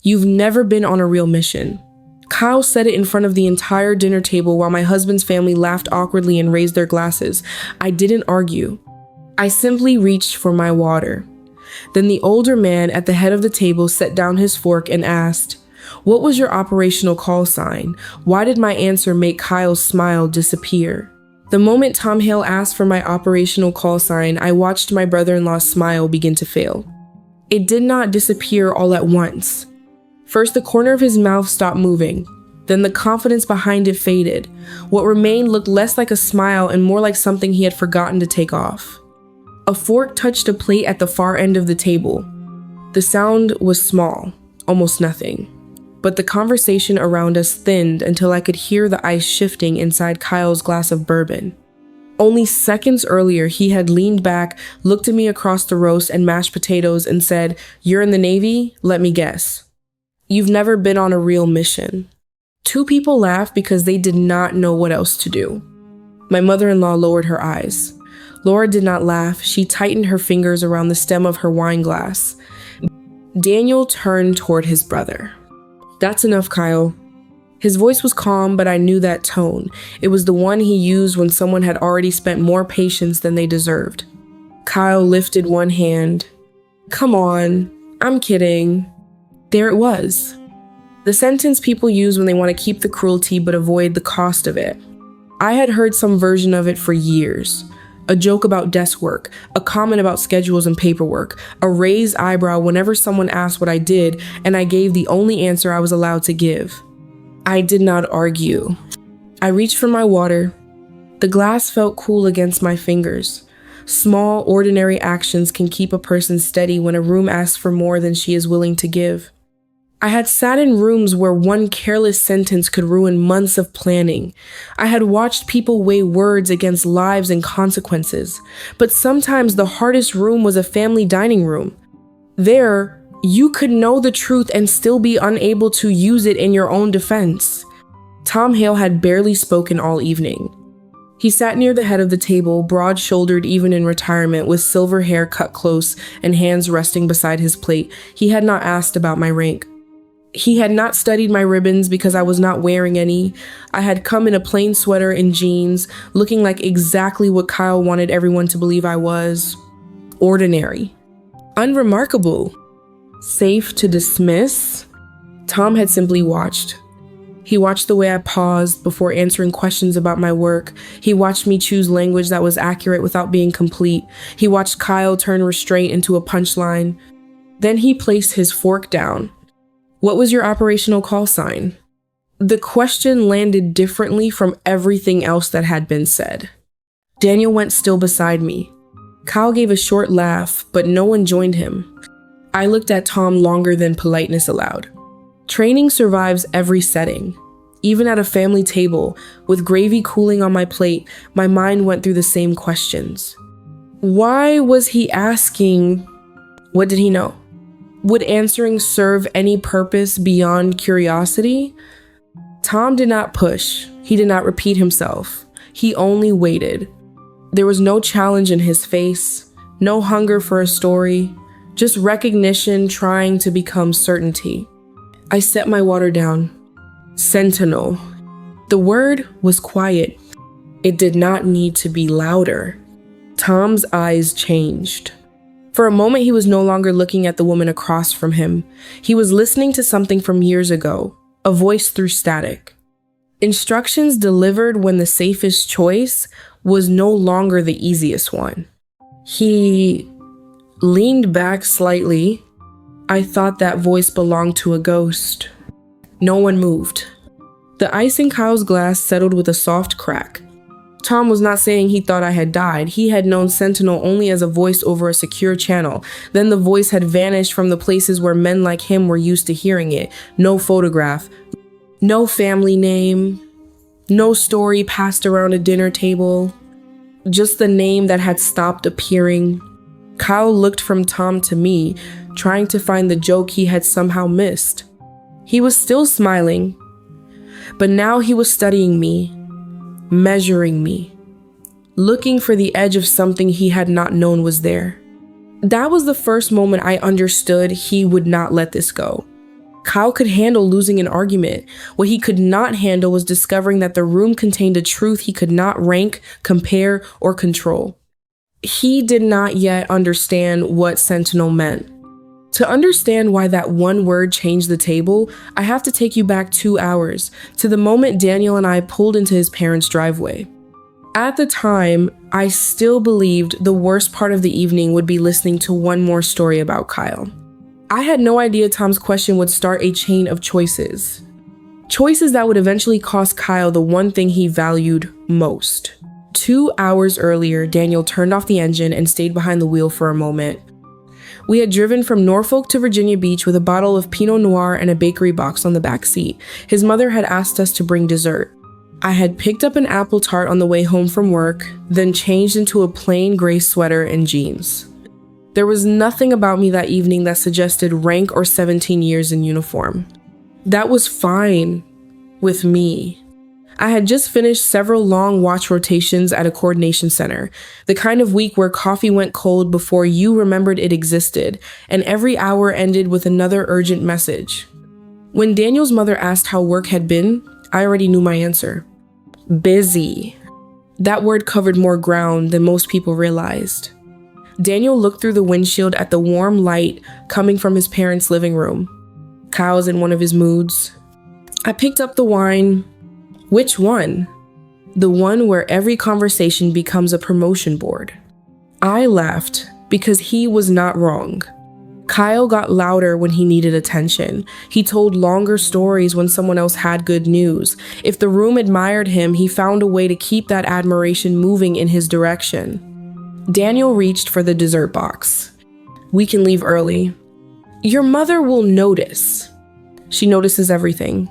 You've never been on a real mission. Kyle said it in front of the entire dinner table while my husband's family laughed awkwardly and raised their glasses. I didn't argue. I simply reached for my water. Then the older man at the head of the table set down his fork and asked, "What was your operational call sign? Why did my answer make Kyle's smile disappear?" The moment Tom Hale asked for my operational call sign, I watched my brother-in-law's smile begin to fail. It did not disappear all at once. First, the corner of his mouth stopped moving. Then the confidence behind it faded. What remained looked less like a smile and more like something he had forgotten to take off. A fork touched a plate at the far end of the table. The sound was small, almost nothing. But the conversation around us thinned until I could hear the ice shifting inside Kyle's glass of bourbon. Only seconds earlier, he had leaned back, looked at me across the roast and mashed potatoes and said, "You're in the Navy? Let me guess. You've never been on a real mission." Two people laughed because they did not know what else to do. My mother-in-law lowered her eyes. Laura did not laugh. She tightened her fingers around the stem of her wine glass. Daniel turned toward his brother. "That's enough, Kyle." His voice was calm, but I knew that tone. It was the one he used when someone had already spent more patience than they deserved. Kyle lifted one hand. "Come on, I'm kidding." There it was. The sentence people use when they want to keep the cruelty but avoid the cost of it. I had heard some version of it for years. A joke about desk work, a comment about schedules and paperwork, a raised eyebrow whenever someone asked what I did, and I gave the only answer I was allowed to give. I did not argue. I reached for my water. The glass felt cool against my fingers. Small, ordinary actions can keep a person steady when a room asks for more than she is willing to give. I had sat in rooms where one careless sentence could ruin months of planning. I had watched people weigh words against lives and consequences. But sometimes the hardest room was a family dining room. There, you could know the truth and still be unable to use it in your own defense. Tom Hale had barely spoken all evening. He sat near the head of the table, broad-shouldered even in retirement, with silver hair cut close and hands resting beside his plate. He had not asked about my rank. He had not studied my ribbons because I was not wearing any. I had come in a plain sweater and jeans, looking like exactly what Kyle wanted everyone to believe I was. Ordinary. Unremarkable. Safe to dismiss. Tom had simply watched. He watched the way I paused before answering questions about my work. He watched me choose language that was accurate without being complete. He watched Kyle turn restraint into a punchline. Then he placed his fork down. "What was your operational call sign?" The question landed differently from everything else that had been said. Daniel went still beside me. Kyle gave a short laugh, but no one joined him. I looked at Tom longer than politeness allowed. Training survives every setting. Even at a family table, with gravy cooling on my plate, my mind went through the same questions. Why was he asking? What did he know? Would answering serve any purpose beyond curiosity? Tom did not push. He did not repeat himself. He only waited. There was no challenge in his face, no hunger for a story, just recognition trying to become certainty. I set my water down. Sentinel. The word was quiet. It did not need to be louder. Tom's eyes changed. For a moment, he was no longer looking at the woman across from him. He was listening to something from years ago, a voice through static. Instructions delivered when the safest choice was no longer the easiest one. He leaned back slightly. I thought that voice belonged to a ghost. No one moved. The ice in Kyle's glass settled with a soft crack. Tom was not saying he thought I had died. He had known Sentinel only as a voice over a secure channel. Then the voice had vanished from the places where men like him were used to hearing it. No photograph, no family name, no story passed around a dinner table. Just the name that had stopped appearing. Kyle looked from Tom to me, trying to find the joke he had somehow missed. He was still smiling, but now he was studying me. Measuring me, looking for the edge of something he had not known was there. That was the first moment I understood he would not let this go. Kyle could handle losing an argument. What he could not handle was discovering that the room contained a truth he could not rank, compare, or control. He did not yet understand what sentinel meant. To understand why that one word changed the table, I have to take you back 2 hours, to the moment Daniel and I pulled into his parents' driveway. At the time, I still believed the worst part of the evening would be listening to one more story about Kyle. I had no idea Tom's question would start a chain of choices. Choices that would eventually cost Kyle the one thing he valued most. 2 hours earlier, Daniel turned off the engine and stayed behind the wheel for a moment. We had driven from Norfolk to Virginia Beach with a bottle of Pinot Noir and a bakery box on the back seat. His mother had asked us to bring dessert. I had picked up an apple tart on the way home from work, then changed into a plain gray sweater and jeans. There was nothing about me that evening that suggested rank or 17 years in uniform. That was fine with me. I had just finished several long watch rotations at a coordination center, the kind of week where coffee went cold before you remembered it existed, and every hour ended with another urgent message. When Daniel's mother asked how work had been, I already knew my answer. Busy. That word covered more ground than most people realized. Daniel looked through the windshield at the warm light coming from his parents' living room. Kyle's in one of his moods. I picked up the wine. Which one? The one where every conversation becomes a promotion board. I laughed because he was not wrong. Kyle got louder when he needed attention. He told longer stories when someone else had good news. If the room admired him, he found a way to keep that admiration moving in his direction. Daniel reached for the dessert box. We can leave early. Your mother will notice. She notices everything.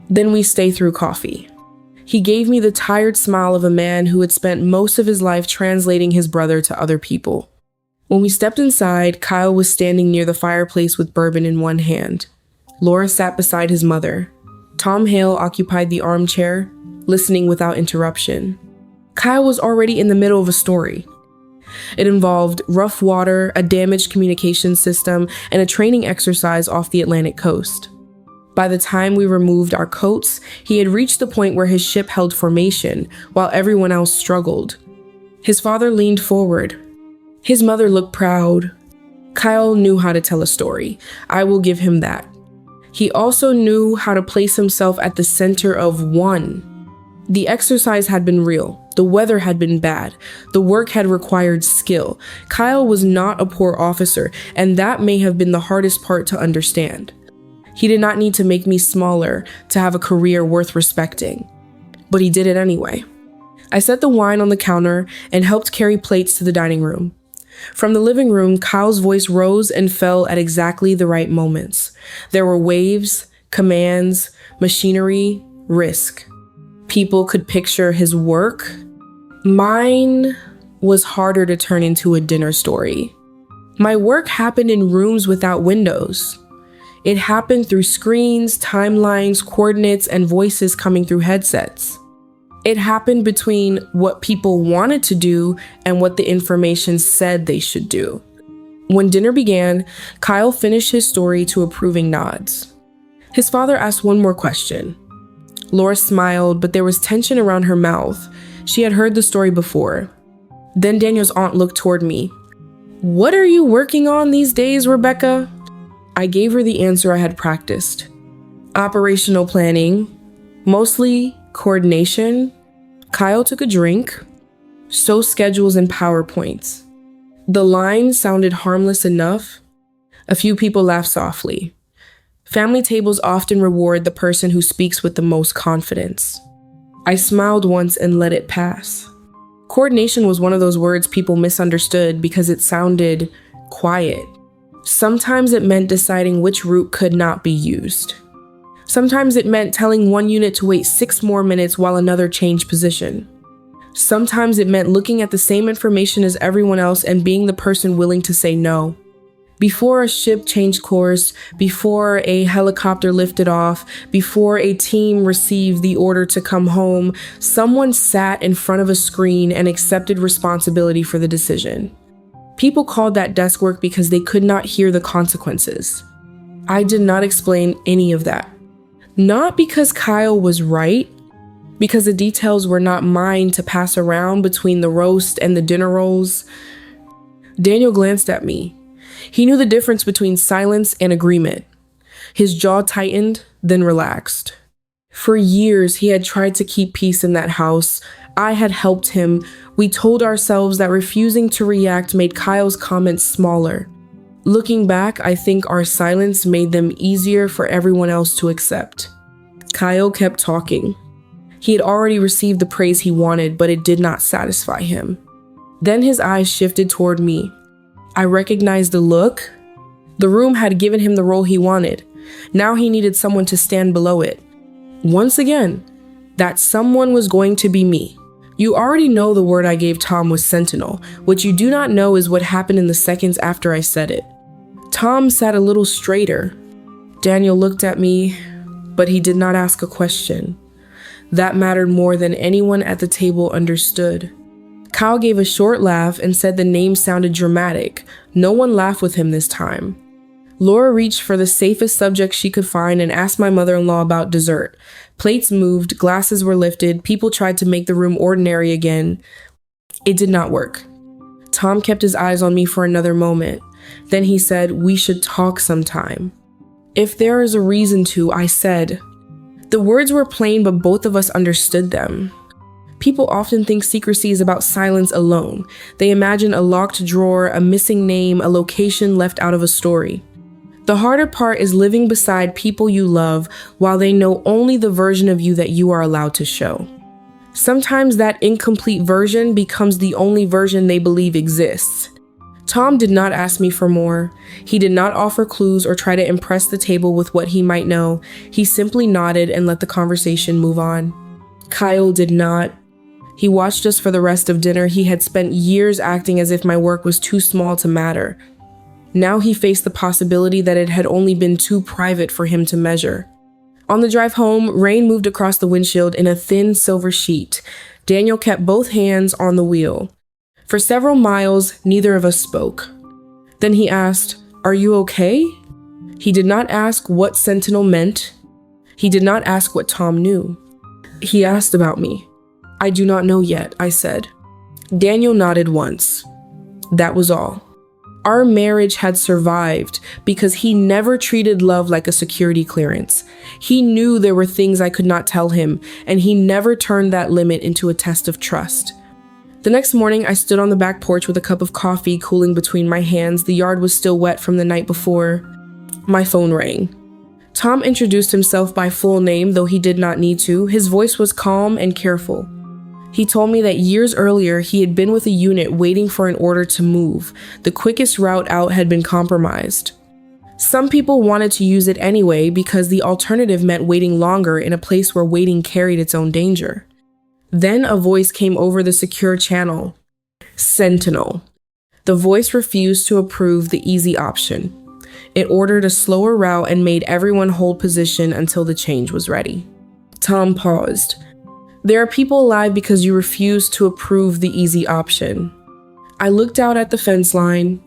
Then we stay through coffee. He gave me the tired smile of a man who had spent most of his life translating his brother to other people. When we stepped inside, Kyle was standing near the fireplace with bourbon in one hand. Laura sat beside his mother. Tom Hale occupied the armchair, listening without interruption. Kyle was already in the middle of a story. It involved rough water, a damaged communication system, and a training exercise off the Atlantic coast. By the time we removed our coats, he had reached the point where his ship held formation, while everyone else struggled. His father leaned forward. His mother looked proud. Kyle knew how to tell a story. I will give him that. He also knew how to place himself at the center of one. The exercise had been real. The weather had been bad. The work had required skill. Kyle was not a poor officer, and that may have been the hardest part to understand. He did not need to make me smaller to have a career worth respecting. But he did it anyway. I set the wine on the counter and helped carry plates to the dining room. From the living room, Kyle's voice rose and fell at exactly the right moments. There were waves, commands, machinery, risk. People could picture his work. Mine was harder to turn into a dinner story. My work happened in rooms without windows. It happened through screens, timelines, coordinates, and voices coming through headsets. It happened between what people wanted to do and what the information said they should do. When dinner began, Kyle finished his story to approving nods. His father asked one more question. Laura smiled, but there was tension around her mouth. She had heard the story before. Then Daniel's aunt looked toward me. What are you working on these days, Rebecca? I gave her the answer I had practiced. Operational planning, mostly coordination. Kyle took a drink. So schedules and PowerPoints. The line sounded harmless enough. A few people laughed softly. Family tables often reward the person who speaks with the most confidence. I smiled once and let it pass. Coordination was one of those words people misunderstood because it sounded quiet. Sometimes it meant deciding which route could not be used. Sometimes it meant telling one unit to wait 6 more minutes while another changed position. Sometimes it meant looking at the same information as everyone else and being the person willing to say no. Before a ship changed course, before a helicopter lifted off, before a team received the order to come home, someone sat in front of a screen and accepted responsibility for the decision. People called that desk work because they could not hear the consequences. I did not explain any of that. Not because Kyle was right, because the details were not mine to pass around between the roast and the dinner rolls. Daniel glanced at me. He knew the difference between silence and agreement. His jaw tightened, then relaxed. For years, he had tried to keep peace in that house. I had helped him. We told ourselves that refusing to react made Kyle's comments smaller. Looking back, I think our silence made them easier for everyone else to accept. Kyle kept talking. He had already received the praise he wanted, but it did not satisfy him. Then his eyes shifted toward me. I recognized the look. The room had given him the role he wanted. Now he needed someone to stand below it. Once again, that someone was going to be me. You already know the word I gave Tom was sentinel. What you do not know is what happened in the seconds after I said it. Tom sat a little straighter. Daniel looked at me, but he did not ask a question. That mattered more than anyone at the table understood. Kyle gave a short laugh and said the name sounded dramatic. No one laughed with him this time. Laura reached for the safest subject she could find and asked my mother-in-law about dessert. Plates moved, glasses were lifted, people tried to make the room ordinary again. It did not work. Tom kept his eyes on me for another moment. Then he said, "We should talk sometime." "If there is a reason to," I said. The words were plain, but both of us understood them. People often think secrecy is about silence alone. They imagine a locked drawer, a missing name, a location left out of a story. The harder part is living beside people you love while they know only the version of you that you are allowed to show. Sometimes that incomplete version becomes the only version they believe exists. Tom did not ask me for more. He did not offer clues or try to impress the table with what he might know. He simply nodded and let the conversation move on. Kyle did not. He watched us for the rest of dinner. He had spent years acting as if my work was too small to matter. Now he faced the possibility that it had only been too private for him to measure. On the drive home, rain moved across the windshield in a thin silver sheet. Daniel kept both hands on the wheel. For several miles, neither of us spoke. Then he asked, "Are you okay?" He did not ask what sentinel meant. He did not ask what Tom knew. He asked about me. "I do not know yet," I said. Daniel nodded once. That was all. Our marriage had survived because he never treated love like a security clearance. He knew there were things I could not tell him, and he never turned that limit into a test of trust. The next morning, I stood on the back porch with a cup of coffee cooling between my hands. The yard was still wet from the night before. My phone rang. Tom introduced himself by full name, though he did not need to. His voice was calm and careful. He told me that years earlier, he had been with a unit waiting for an order to move. The quickest route out had been compromised. Some people wanted to use it anyway because the alternative meant waiting longer in a place where waiting carried its own danger. Then a voice came over the secure channel. Sentinel. The voice refused to approve the easy option. It ordered a slower route and made everyone hold position until the change was ready. Tom paused. There are people alive because you refuse to approve the easy option. I looked out at the fence line.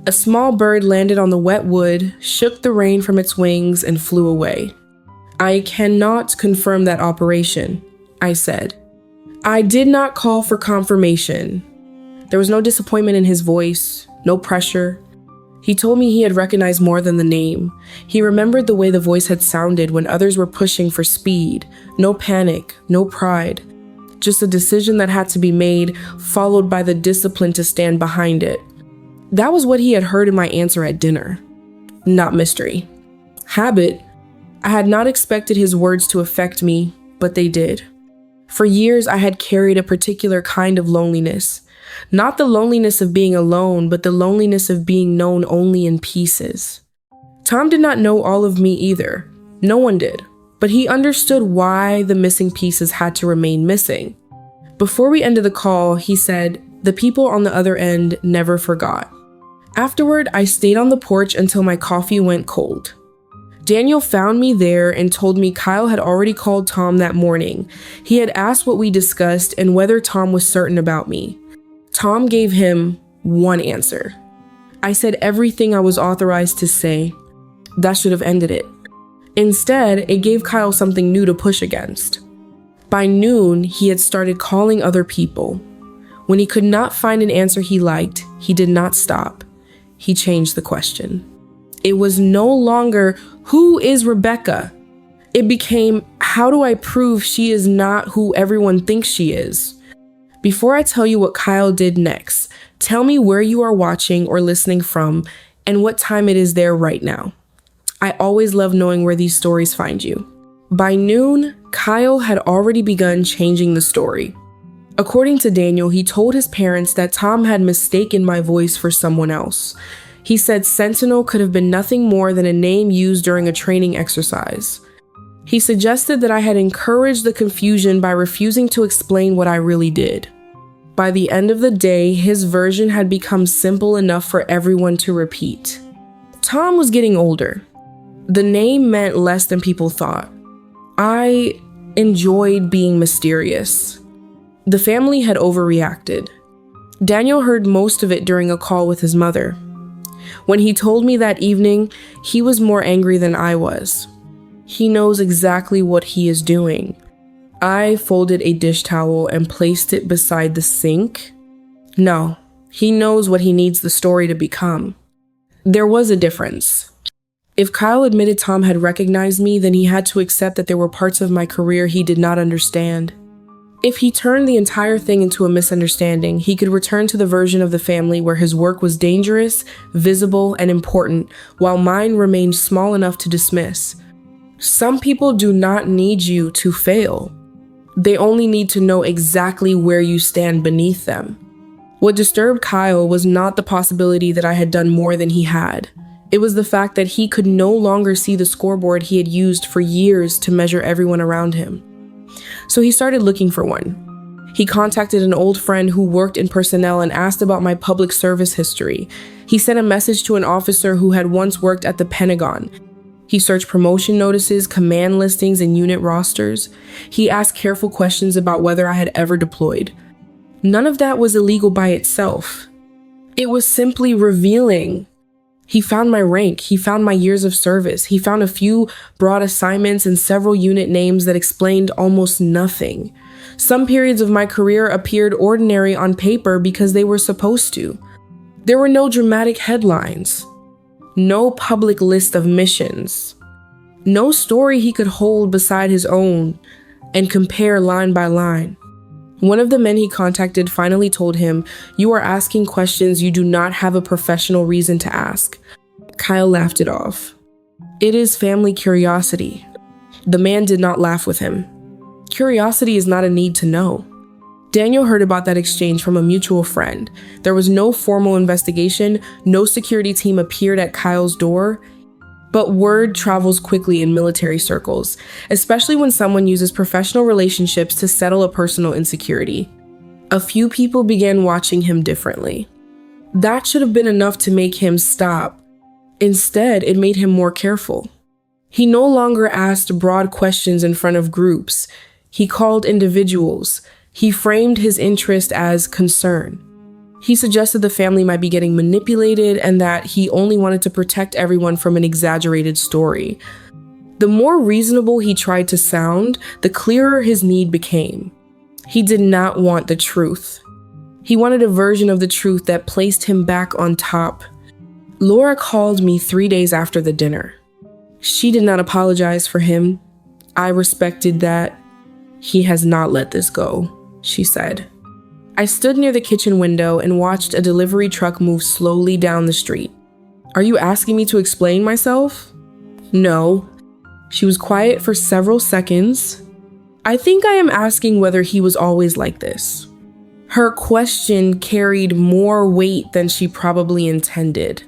A small bird landed on the wet wood, shook the rain from its wings, and flew away. I cannot confirm that operation, I said. I did not call for confirmation. There was no disappointment in his voice, no pressure. He told me he had recognized more than the name. He remembered the way the voice had sounded when others were pushing for speed. No panic, no pride. Just a decision that had to be made, followed by the discipline to stand behind it. That was what he had heard in my answer at dinner. Not mystery. Habit. I had not expected his words to affect me, but they did. For years, I had carried a particular kind of loneliness. Not the loneliness of being alone, but the loneliness of being known only in pieces. Tom did not know all of me either. No one did. But he understood why the missing pieces had to remain missing. Before we ended the call, he said, "The people on the other end never forgot." Afterward, I stayed on the porch until my coffee went cold. Daniel found me there and told me Kyle had already called Tom that morning. He had asked what we discussed and whether Tom was certain about me. Tom gave him one answer. I said everything I was authorized to say. That should have ended it. Instead, it gave Kyle something new to push against. By noon, he had started calling other people. When he could not find an answer he liked, he did not stop. He changed the question. It was no longer, "Who is Rebecca?" It became, "How do I prove she is not who everyone thinks she is?" Before I tell you what Kyle did next, tell me where you are watching or listening from and what time it is there right now. I always love knowing where these stories find you. By noon, Kyle had already begun changing the story. According to Daniel, he told his parents that Tom had mistaken my voice for someone else. He said Sentinel could have been nothing more than a name used during a training exercise. He suggested that I had encouraged the confusion by refusing to explain what I really did. By the end of the day, his version had become simple enough for everyone to repeat. Tom was getting older. The name meant less than people thought. I enjoyed being mysterious. The family had overreacted. Daniel heard most of it during a call with his mother. When he told me that evening, he was more angry than I was. He knows exactly what he is doing. I folded a dish towel and placed it beside the sink. No, he knows what he needs the story to become. There was a difference. If Kyle admitted Tom had recognized me, then he had to accept that there were parts of my career he did not understand. If he turned the entire thing into a misunderstanding, he could return to the version of the family where his work was dangerous, visible, and important, while mine remained small enough to dismiss. Some people do not need you to fail. They only need to know exactly where you stand beneath them. What disturbed Kyle was not the possibility that I had done more than he had. It was the fact that he could no longer see the scoreboard he had used for years to measure everyone around him. So he started looking for one. He contacted an old friend who worked in personnel and asked about my public service history. He sent a message to an officer who had once worked at the Pentagon. He searched promotion notices, command listings, and unit rosters. He asked careful questions about whether I had ever deployed. None of that was illegal by itself. It was simply revealing. He found my rank, he found my years of service, he found a few broad assignments and several unit names that explained almost nothing. Some periods of my career appeared ordinary on paper because they were supposed to. There were no dramatic headlines, no public list of missions, no story he could hold beside his own and compare line by line. One of the men he contacted finally told him, "You are asking questions you do not have a professional reason to ask." Kyle laughed it off. "It is family curiosity." The man did not laugh with him. Curiosity is not a need to know. Daniel heard about that exchange from a mutual friend. There was no formal investigation, no security team appeared at Kyle's door. But word travels quickly in military circles, especially when someone uses professional relationships to settle a personal insecurity. A few people began watching him differently. That should have been enough to make him stop. Instead, it made him more careful. He no longer asked broad questions in front of groups. He called individuals. He framed his interest as concern. He suggested the family might be getting manipulated and that he only wanted to protect everyone from an exaggerated story. The more reasonable he tried to sound, the clearer his need became. He did not want the truth. He wanted a version of the truth that placed him back on top. Laura called me 3 days after the dinner. She did not apologize for him. I respected that. "He has not let this go," she said. I stood near the kitchen window and watched a delivery truck move slowly down the street. "Are you asking me to explain myself?" "No." She was quiet for several seconds. "I think I am asking whether he was always like this." Her question carried more weight than she probably intended.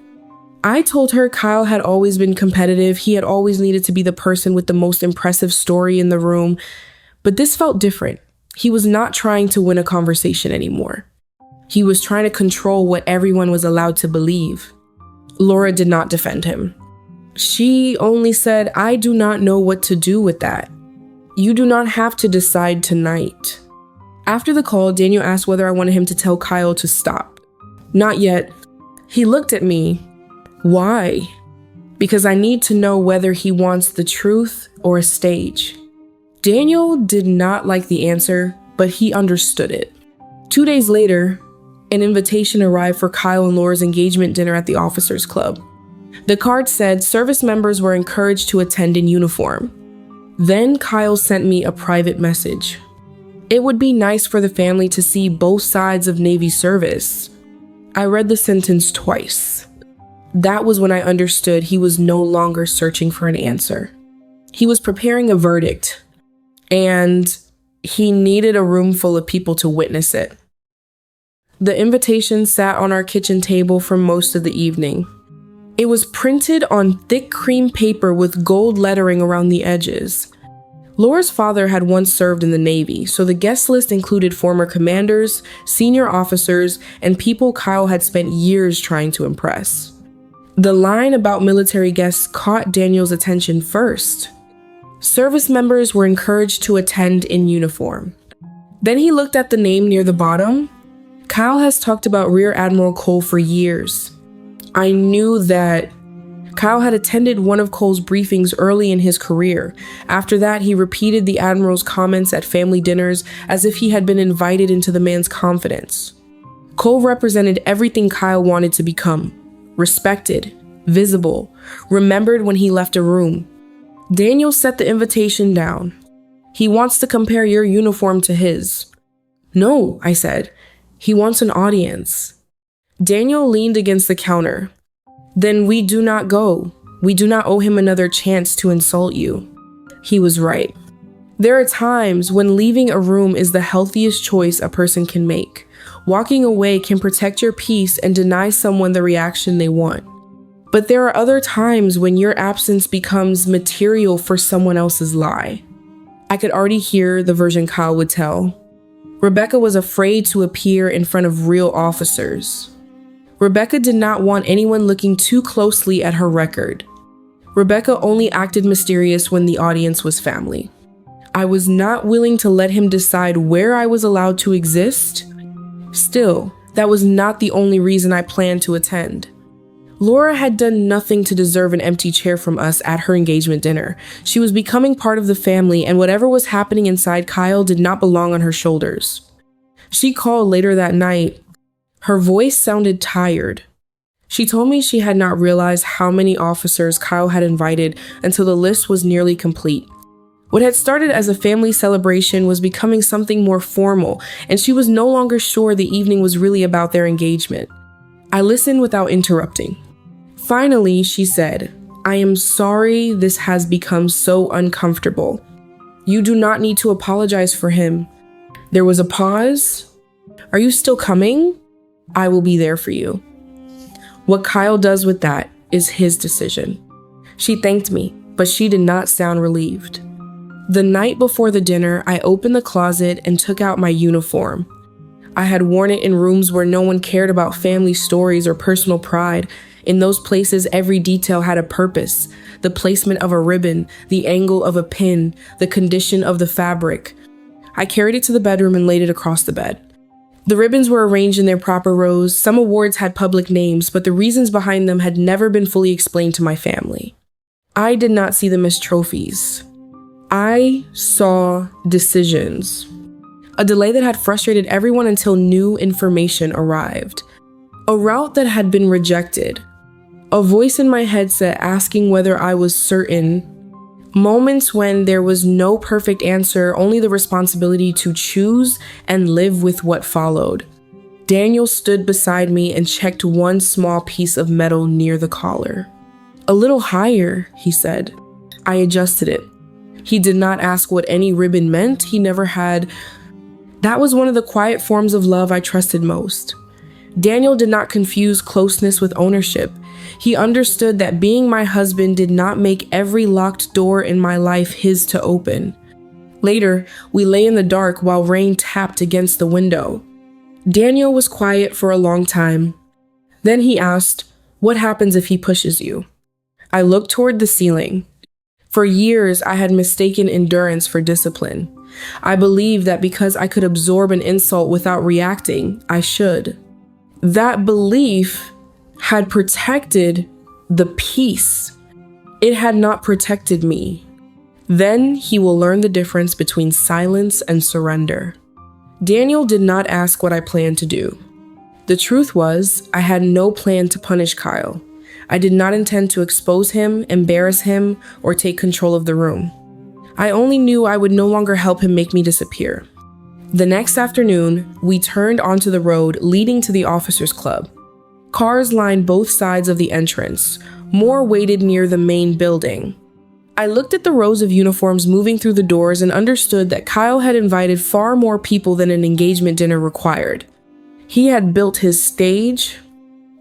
I told her Kyle had always been competitive. He had always needed to be the person with the most impressive story in the room. But this felt different. He was not trying to win a conversation anymore. He was trying to control what everyone was allowed to believe. Laura did not defend him. She only said, "I do not know what to do with that. You do not have to decide tonight." After the call, Daniel asked whether I wanted him to tell Kyle to stop. "Not yet." He looked at me. "Why?" because I need to know whether he wants the truth or a stage. Daniel did not like the answer, but he understood it. 2 days later, an invitation arrived for Kyle and Laura's engagement dinner at the Officers Club. The card said service members were encouraged to attend in uniform. Then Kyle sent me a private message. It would be nice for the family to see both sides of Navy service. I read the sentence twice. That was when I understood he was no longer searching for an answer. He was preparing a verdict, and he needed a room full of people to witness it. The invitation sat on our kitchen table for most of the evening. It was printed on thick cream paper with gold lettering around the edges. Laura's father had once served in the Navy, so the guest list included former commanders, senior officers, and people Kyle had spent years trying to impress. The line about military guests caught Daniel's attention first. Service members were encouraged to attend in uniform. Then he looked at the name near the bottom. Kyle has talked about Rear Admiral Cole for years. I knew that Kyle had attended one of Cole's briefings early in his career. After that, he repeated the Admiral's comments at family dinners as if he had been invited into the man's confidence. Cole represented everything Kyle wanted to become: respected, visible, remembered when he left a room. Daniel set the invitation down. He wants to compare your uniform to his. No, I said. He wants an audience. Daniel leaned against the counter. Then we do not go. We do not owe him another chance to insult you. He was right. There are times when leaving a room is the healthiest choice a person can make. Walking away can protect your peace and deny someone the reaction they want. But there are other times when your absence becomes material for someone else's lie. I could already hear the version Kyle would tell. Rebecca was afraid to appear in front of real officers. Rebecca did not want anyone looking too closely at her record. Rebecca only acted mysterious when the audience was family. I was not willing to let him decide where I was allowed to exist. Still, that was not the only reason I planned to attend. Laura had done nothing to deserve an empty chair from us at her engagement dinner. She was becoming part of the family, and whatever was happening inside Kyle did not belong on her shoulders. She called later that night. Her voice sounded tired. She told me she had not realized how many officers Kyle had invited until the list was nearly complete. What had started as a family celebration was becoming something more formal, and she was no longer sure the evening was really about their engagement. I listened without interrupting. Finally, she said, "I am sorry this has become so uncomfortable. You do not need to apologize for him." There was a pause. "Are you still coming? I will be there for you." What Kyle does with that is his decision. She thanked me, but she did not sound relieved. The night before the dinner, I opened the closet and took out my uniform. I had worn it in rooms where no one cared about family stories or personal pride. In those places, every detail had a purpose: the placement of a ribbon, the angle of a pin, the condition of the fabric. I carried it to the bedroom and laid it across the bed. The ribbons were arranged in their proper rows. Some awards had public names, but the reasons behind them had never been fully explained to my family. I did not see them as trophies. I saw decisions. A delay that had frustrated everyone until new information arrived. A route that had been rejected. A voice in my headset asking whether I was certain. Moments when there was no perfect answer, only the responsibility to choose and live with what followed. Daniel stood beside me and checked one small piece of metal near the collar. "A little higher," he said. I adjusted it. He did not ask what any ribbon meant. He never had. That was one of the quiet forms of love I trusted most. Daniel did not confuse closeness with ownership. He understood that being my husband did not make every locked door in my life his to open. Later, we lay in the dark while rain tapped against the window. Daniel was quiet for a long time. Then he asked, "What happens if he pushes you?" I looked toward the ceiling. For years, I had mistaken endurance for discipline. I believed that because I could absorb an insult without reacting, I should. That belief had protected the peace It had not protected me. Then he will learn the difference between silence and surrender. Daniel did not ask what I planned to do. The truth was, I had no plan to punish Kyle. I did not intend to expose him, embarrass him, or take control of the room. I only knew I would no longer help him make me disappear. The next afternoon, we turned onto the road leading to the officers' club. Cars lined both sides of the entrance. More waited near the main building. I looked at the rows of uniforms moving through the doors and understood that Kyle had invited far more people than an engagement dinner required. He had built his stage.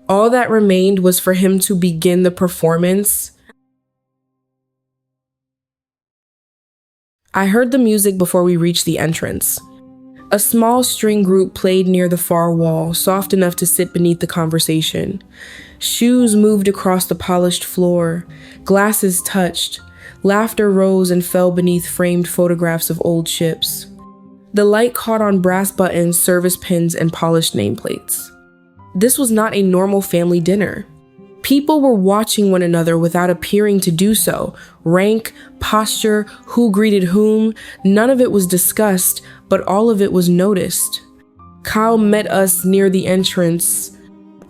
All that remained was for him to begin the performance. I heard the music before we reached the entrance. A small string group played near the far wall, soft enough to sit beneath the conversation. Shoes moved across the polished floor. Glasses touched. Laughter rose and fell beneath framed photographs of old ships. The light caught on brass buttons, service pins, and polished nameplates. This was not a normal family dinner. People were watching one another without appearing to do so. Rank, posture, who greeted whom, none of it was discussed, but all of it was noticed. Kyle met us near the entrance.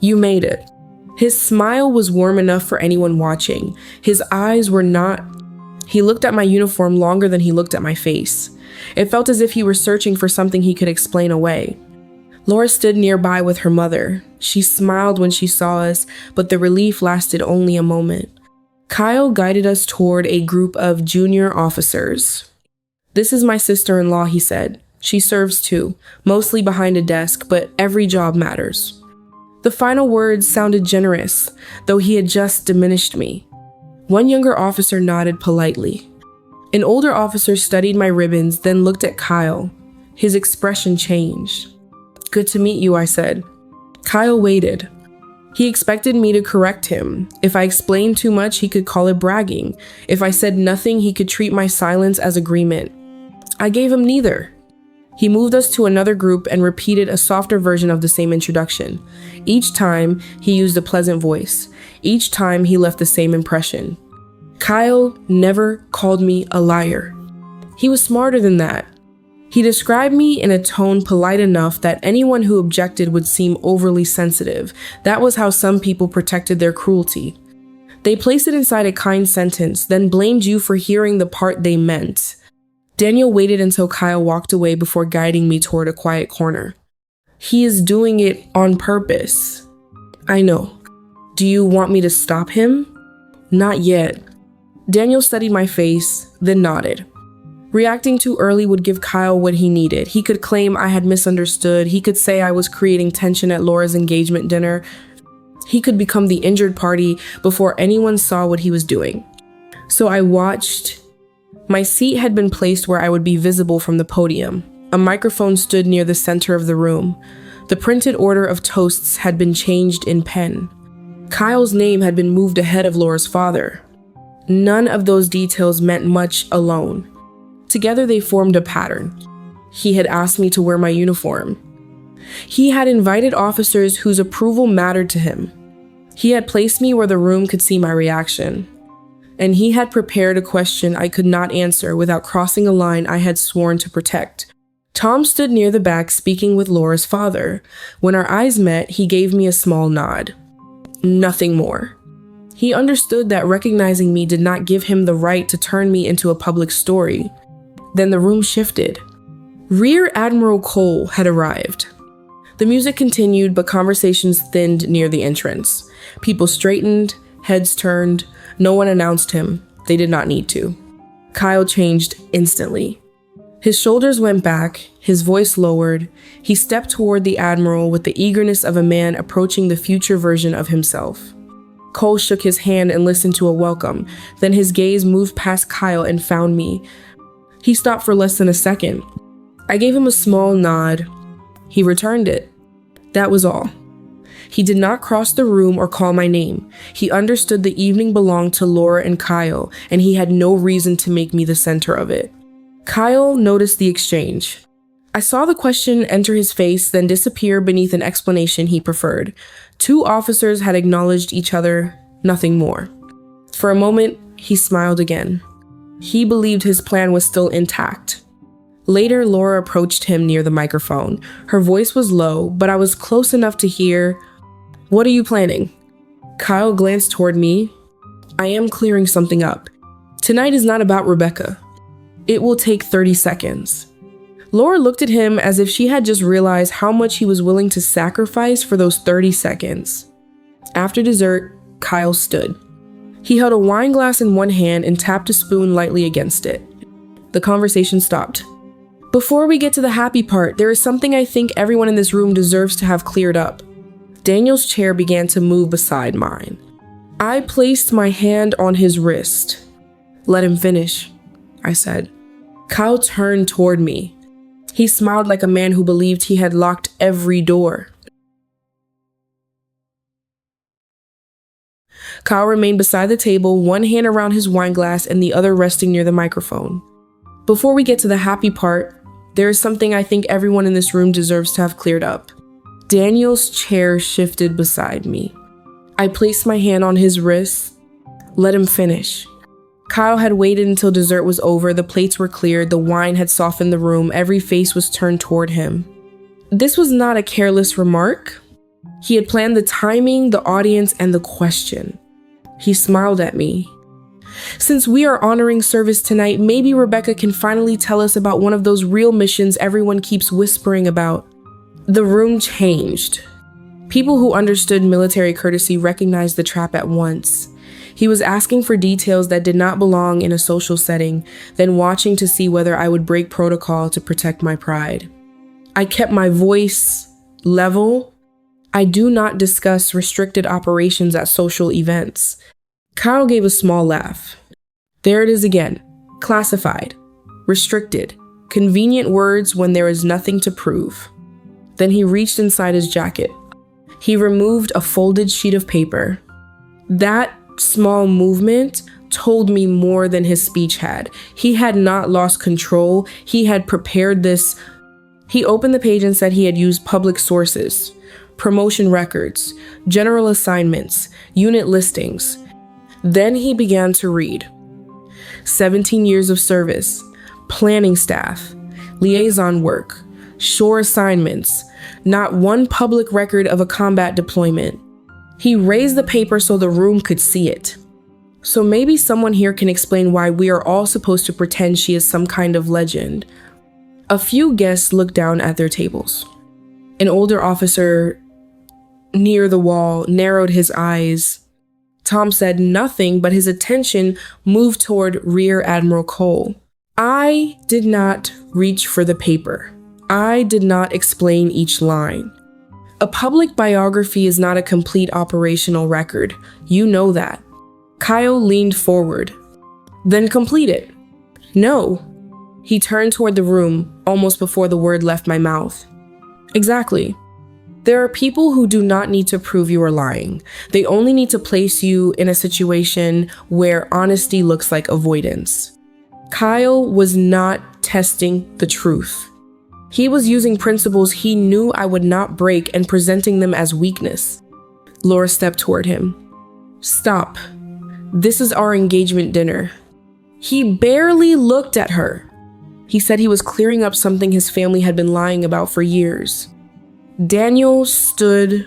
You made it. His smile was warm enough for anyone watching. His eyes were not. He looked at my uniform longer than he looked at my face. It felt as if he were searching for something he could explain away. Laura stood nearby with her mother. She smiled when she saw us, but the relief lasted only a moment. Kyle guided us toward a group of junior officers. "This is my sister-in-law," he said. "She serves too, mostly behind a desk, but every job matters." The final words sounded generous, though he had just diminished me. One younger officer nodded politely. An older officer studied my ribbons, then looked at Kyle. His expression changed. "Good to meet you," I said. Kyle waited. He expected me to correct him. If I explained too much, he could call it bragging. If I said nothing, he could treat my silence as agreement. I gave him neither. He moved us to another group and repeated a softer version of the same introduction. Each time, he used a pleasant voice. Each time, he left the same impression. Kyle never called me a liar. He was smarter than that. He described me in a tone polite enough that anyone who objected would seem overly sensitive. That was how some people protected their cruelty. They placed it inside a kind sentence, then blamed you for hearing the part they meant. Daniel waited until Kyle walked away before guiding me toward a quiet corner. "He is doing it on purpose." "I know. Do you want me to stop him?" "Not yet." Daniel studied my face, then nodded. Reacting too early would give Kyle what he needed. He could claim I had misunderstood. He could say I was creating tension at Laura's engagement dinner. He could become the injured party before anyone saw what he was doing. So I watched. My seat had been placed where I would be visible from the podium. A microphone stood near the center of the room. The printed order of toasts had been changed in pen. Kyle's name had been moved ahead of Laura's father. None of those details meant much alone. Together they formed a pattern. He had asked me to wear my uniform. He had invited officers whose approval mattered to him. He had placed me where the room could see my reaction. And he had prepared a question I could not answer without crossing a line I had sworn to protect. Tom stood near the back speaking with Laura's father. When our eyes met, he gave me a small nod. Nothing more. He understood that recognizing me did not give him the right to turn me into a public story. Then the room shifted. Rear Admiral Cole had arrived. The music continued, but conversations thinned near the entrance. People straightened, heads turned. No one announced him. They did not need to. Kyle changed instantly. His shoulders went back, his voice lowered. He stepped toward the Admiral with the eagerness of a man approaching the future version of himself. Cole shook his hand and listened to a welcome. Then his gaze moved past Kyle and found me. He stopped for less than a second. I gave him a small nod. He returned it. That was all. He did not cross the room or call my name. He understood the evening belonged to Laura and Kyle, and he had no reason to make me the center of it. Kyle noticed the exchange. I saw the question enter his face, then disappear beneath an explanation he preferred. Two officers had acknowledged each other, nothing more. For a moment, He smiled again. He believed his plan was still intact. Later, Laura approached him near the microphone. Her voice was low, but I was close enough to hear, "What are you planning?" Kyle glanced toward me. "I am clearing something up. Tonight is not about Rebecca. It will take 30 seconds. Laura looked at him as if she had just realized how much he was willing to sacrifice for those 30 seconds. After dessert, Kyle stood. He held a wine glass in one hand and tapped a spoon lightly against it. The conversation stopped. "Before we get to the happy part, there is something I think everyone in this room deserves to have cleared up." Daniel's chair began to move beside mine. I placed my hand on his wrist. "Let him finish," I said. Kyle turned toward me. He smiled like a man who believed he had locked every door. Kyle remained beside the table, one hand around his wine glass and the other resting near the microphone. "Before we get to the happy part, there is something I think everyone in this room deserves to have cleared up." Daniel's chair shifted beside me. I placed my hand on his wrist. "Let him finish." Kyle had waited until dessert was over, the plates were cleared, the wine had softened the room, every face was turned toward him. This was not a careless remark. He had planned the timing, the audience, and the question. He smiled at me. "Since we are honoring service tonight, maybe Rebecca can finally tell us about one of those real missions everyone keeps whispering about." The room changed. People who understood military courtesy recognized the trap at once. He was asking for details that did not belong in a social setting, then watching to see whether I would break protocol to protect my pride. I kept my voice level. "I do not discuss restricted operations at social events." Kyle gave a small laugh. "There it is again. Classified. Restricted. Convenient words when there is nothing to prove." Then he reached inside his jacket. He removed a folded sheet of paper. That small movement told me more than his speech had. He had not lost control. He had prepared this. He opened the page and said he had used public sources, promotion records, general assignments, unit listings. Then he began to read. 17 years of service, planning staff, liaison work, shore assignments, not one public record of a combat deployment. He raised the paper so the room could see it. "So maybe someone here can explain why we are all supposed to pretend she is some kind of legend." A few guests looked down at their tables. An older officer near the wall narrowed his eyes. Tom said nothing, but his attention moved toward Rear Admiral Cole. I did not reach for the paper. I did not explain each line. A public biography is not a complete operational record. You know that. Kyle leaned forward. "Then complete it." "No." He turned toward the room almost before the word left my mouth. "Exactly. There are people who do not need to prove you are lying. They only need to place you in a situation where honesty looks like avoidance." Kyle was not testing the truth. He was using principles he knew I would not break and presenting them as weakness. Laura stepped toward him. "Stop. This is our engagement dinner." He barely looked at her. He said he was clearing up something his family had been lying about for years. Daniel stood.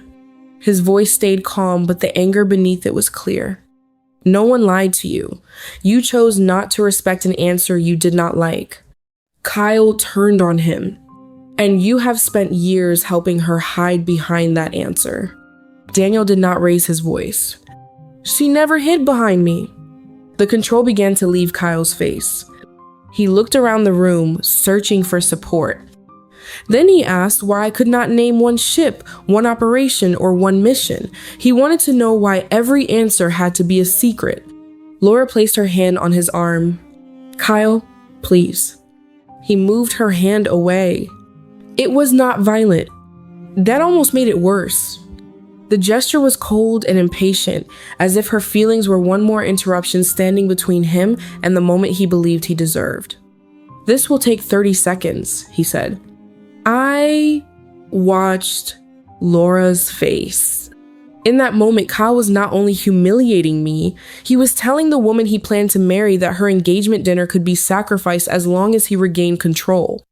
His voice stayed calm, but the anger beneath it was clear. "No one lied to you. You chose not to respect an answer you did not like." Kyle turned on him. "And you have spent years helping her hide behind that answer." Daniel did not raise his voice. "She never hid behind me." The control began to leave Kyle's face. He looked around the room, searching for support. Then he asked why I could not name one ship, one operation, or one mission. He wanted to know why every answer had to be a secret. Laura placed her hand on his arm. "Kyle, please." He moved her hand away. It was not violent. That almost made it worse. The gesture was cold and impatient, as if her feelings were one more interruption standing between him and the moment he believed he deserved. "This will take 30 seconds, he said. I watched Laura's face. In that moment, Kyle was not only humiliating me, he was telling the woman he planned to marry that her engagement dinner could be sacrificed as long as he regained control.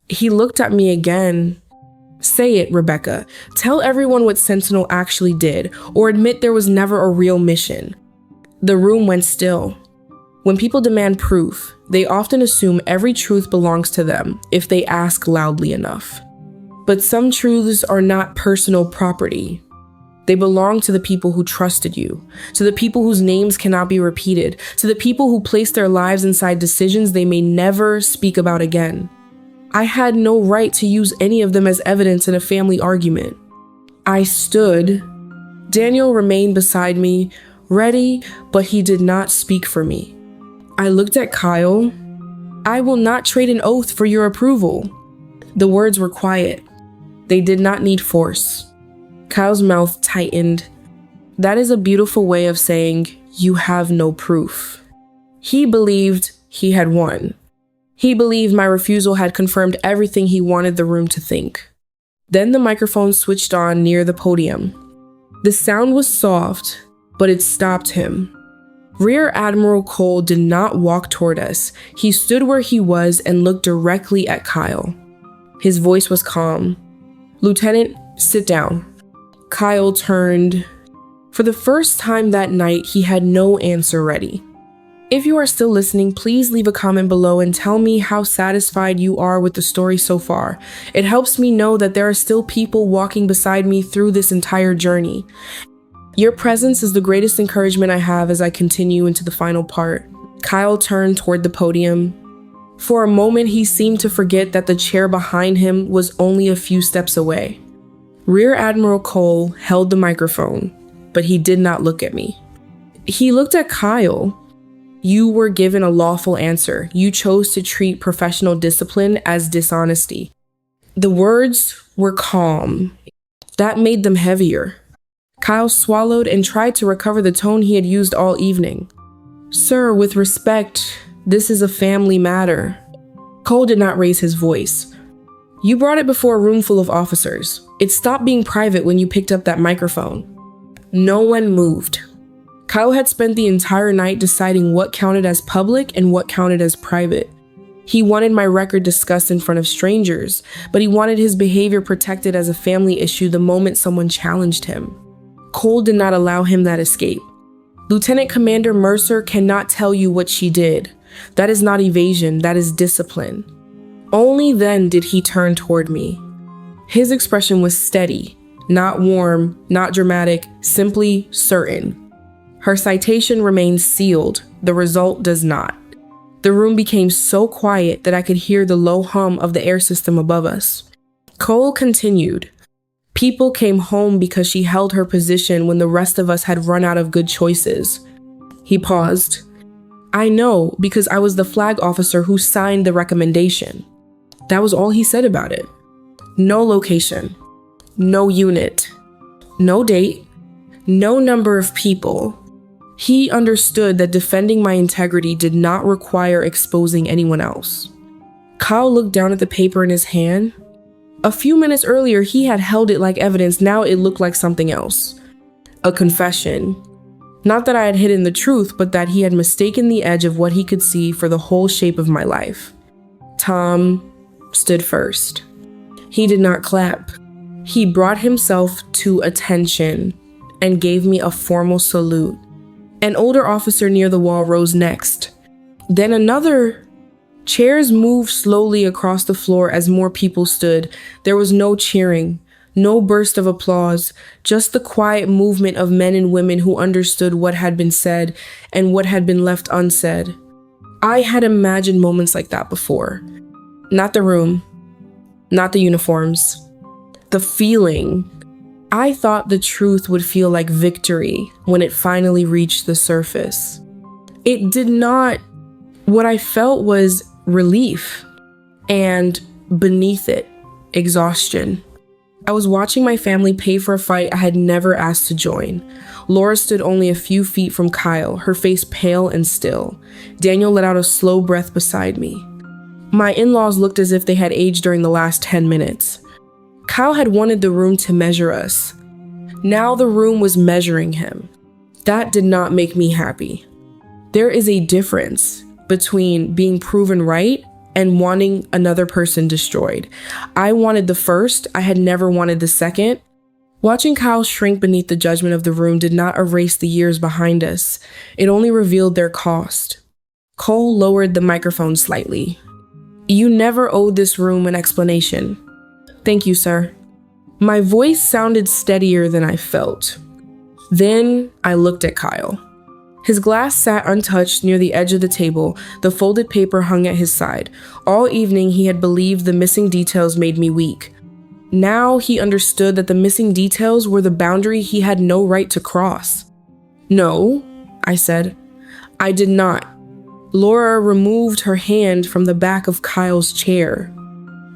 He looked at me again. Say it, Rebecca. Tell everyone what Sentinel actually did, or admit there was never a real mission. The room went still. When people demand proof, they often assume every truth belongs to them if they ask loudly enough. But some truths are not personal property. They belong to the people who trusted you, to the people whose names cannot be repeated, to the people who placed their lives inside decisions they may never speak about again. I had no right to use any of them as evidence in a family argument. I stood. Daniel remained beside me, ready, but he did not speak for me. I looked at Kyle. I will not trade an oath for your approval. The words were quiet. They did not need force. Kyle's mouth tightened. That is a beautiful way of saying, you have no proof. He believed he had won. He believed my refusal had confirmed everything he wanted the room to think. Then the microphone switched on near the podium. The sound was soft, but it stopped him. Rear Admiral Cole did not walk toward us. He stood where he was and looked directly at Kyle. His voice was calm. Lieutenant, sit down. Kyle turned. For the first time that night, he had no answer ready. If you are still listening, please leave a comment below and tell me how satisfied you are with the story so far. It helps me know that there are still people walking beside me through this entire journey. Your presence is the greatest encouragement I have as I continue into the final part. Kyle turned toward the podium. For a moment, he seemed to forget that the chair behind him was only a few steps away. Rear Admiral Cole held the microphone, but he did not look at me. He looked at Kyle. You were given a lawful answer. You chose to treat professional discipline as dishonesty. The words were calm. That made them heavier. Kyle swallowed and tried to recover the tone he had used all evening. Sir, with respect, this is a family matter. Cole did not raise his voice. You brought it before a room full of officers. It stopped being private when you picked up that microphone. No one moved. Kyle had spent the entire night deciding what counted as public and what counted as private. He wanted my record discussed in front of strangers, but he wanted his behavior protected as a family issue the moment someone challenged him. Cole did not allow him that escape. Lieutenant Commander Mercer cannot tell you what she did. That is not evasion, that is discipline. Only then did he turn toward me. His expression was steady, not warm, not dramatic, simply certain. Her citation remains sealed, the result does not. The room became so quiet that I could hear the low hum of the air system above us. Cole continued. People came home because she held her position when the rest of us had run out of good choices. He paused. I know, because I was the flag officer who signed the recommendation. That was all he said about it. No location, no unit, no date, no number of people. He understood that defending my integrity did not require exposing anyone else. Kyle looked down at the paper in his hand. A few minutes earlier, he had held it like evidence. Now it looked like something else. A confession. Not that I had hidden the truth, but that he had mistaken the edge of what he could see for the whole shape of my life. Tom stood first. He did not clap. He brought himself to attention and gave me a formal salute. An older officer near the wall rose next. Then another. Chairs moved slowly across the floor as more people stood. There was no cheering, no burst of applause, just the quiet movement of men and women who understood what had been said and what had been left unsaid. I had imagined moments like that before. Not the room, not the uniforms, the feeling. I thought the truth would feel like victory when it finally reached the surface. It did not. What I felt was relief, and beneath it, exhaustion. I was watching my family pay for a fight I had never asked to join. Laura stood only a few feet from Kyle, her face pale and still. Daniel let out a slow breath beside me. My in-laws looked as if they had aged during the last 10 minutes. Kyle had wanted the room to measure us. Now the room was measuring him. That did not make me happy. There is a difference between being proven right and wanting another person destroyed. I wanted the first, I had never wanted the second. Watching Kyle shrink beneath the judgment of the room did not erase the years behind us. It only revealed their cost. Cole lowered the microphone slightly. You never owed this room an explanation. Thank you, sir. My voice sounded steadier than I felt. Then I looked at Kyle. His glass sat untouched near the edge of the table, the folded paper hung at his side. All evening he had believed the missing details made me weak. Now he understood that the missing details were the boundary he had no right to cross. No, I said. I did not. Laura removed her hand from the back of Kyle's chair.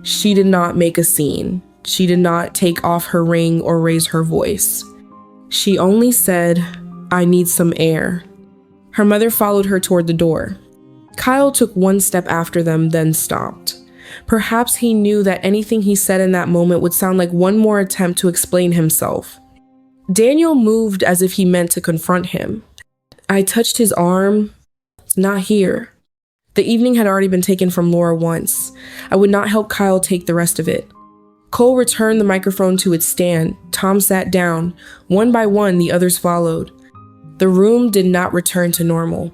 She did not make a scene. She did not take off her ring or raise her voice. She only said, I need some air. Her mother followed her toward the door. Kyle took one step after them, then stopped. Perhaps he knew that anything he said in that moment would sound like one more attempt to explain himself. Daniel moved as if he meant to confront him. I touched his arm. Not here. The evening had already been taken from Laura once. I would not help Kyle take the rest of it. Cole returned the microphone to its stand. Tom sat down. One by one, the others followed. The room did not return to normal.